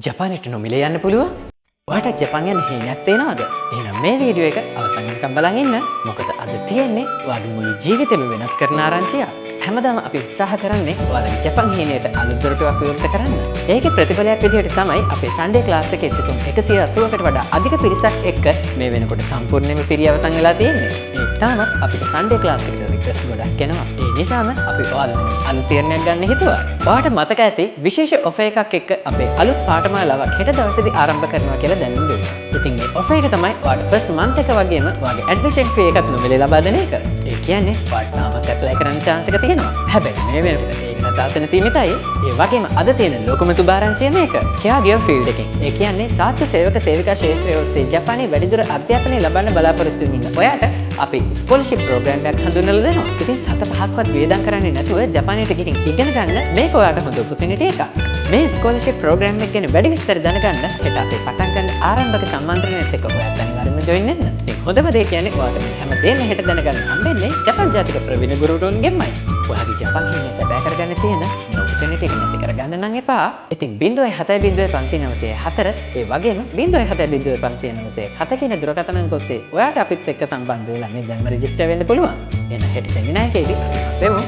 ජපානයට නොමිලේ යන්න පුළුවන්. ඔයාට ජපාන් යන්න හේනයක් තේනවද? එහෙනම් මේ වීඩියෝ එක අවසන් වෙනකම් බලන් ඉන්න. මොකද අද තියෙන්නේ ඔයාගේ මුළු ජීවිතේම වෙනස් කරන ආරංචියක්. හැමදාම අපි උත්සාහ කරන්නේ ඔයාලගේ ජපාන් හේනයට අලුත් දොරටුවක් විවෘත කරන්න. ඒකේ ප්‍රතිඵලයක් විදිහට තමයි අපේ සන්ඩේ ක්ලාස් එකේ සිසුන් 180කට වඩා අධික පිරිසක් එක්ක මේ වෙනකොට සම්පූර්ණයෙන්ම පිරිය අවසන් වෙලා තියෙන්නේ. ඒ තාමත් අපිට සන්ඩේ ක්ලාස් එකට රික්වෙස්ට් ගොඩක් එනවා. ඒ නිසාම අපි ඔයාලට අලුත් තීරණයක් ගන්න හිතුවා. ඔයාට මතක ඇති විශේෂ ඔෆර් එකක් එක්ක අපේ අලුත් පාඨමාලාවක් හෙට දවසේදී ආරම්භ කරනවා කියලා දැනුම් දුන්නා. ඉතින් මේ ඔෆර් එක තමයි ඔයාට ෆස්ට් මන්ත් එක වගේම ඔයාගේ ඇඩ්මිෂන් ෆී එකත් නොමිලේ ලබා දෙන එක. ඒ කියන්නේ ඔයාට තාමත් ඇප්ලයි කරන්න chance එක තියෙනවා. හැබැයි මේ වෙනකොට ඒක තාසන සීමිතයි. ඒ වගේම අද තියෙන ලොකුම සුභාරංචිය මේක. කෙයාගේ ෆීල්ඩ් එකෙන්. ඒ කියන්නේ සාත්‍ය සේවක සේවිකා ක්ෂේත්‍රයේ ඔස්සේ ජපානයේ වැඩිදුර අධ්‍යාපනය ලබන්න බලාපොරොත්තු වෙන ඔයාට අපි ස්කෝලර්ෂිප් ප්‍රෝග්‍රෑම් එකක් හඳුන්වලා දෙනවා. ඉතින් 7-5ක්වත් වේදම් කරන්නේ නැතුව ජපානයට ගිහින් ඉගෙන ගන්න මේක ඔයාට හොඳ ඔපචුනිටි එකක්. මේ ස්කෝලර්ෂිප් ප්‍රෝග්‍රෑම් එක ගැන වැඩි විස්තර දැනගන්න හෙට අපේ පටන් ගන්න ආරම්භක සම්මන්ත්‍රණයත් එක්ක ඔයාත් අනිවාර්යෙන්ම ජොයින් වෙන්න. ඉතින් හොඳම දේ කියන්නේ ඔයාට මේ හැමදේම හෙට දැනගන්න හම්බෙන්නේ ජපාන් ජාතික ප්‍රවීණ ගුරුවරුන්ගෙන්මයි. ඔයාගේ ජපාන් හිමි සැබෑ කරගන්න තියෙන ඔපචුනිටි එක නැති කරගන්න නම් එපා. ඉතින් 0705994 ඒ වගේම 0705997 කියන දුරකථන අංක ඔස්සේ ඔයාට අපිත් එක්ක සම්බන්ධ වෙලා මේ දැන්ම රෙජිස්ටර් වෙන්න පුළුවන්. එහෙනම් හෙට සෙමිනාර් එකේදී දෙමු.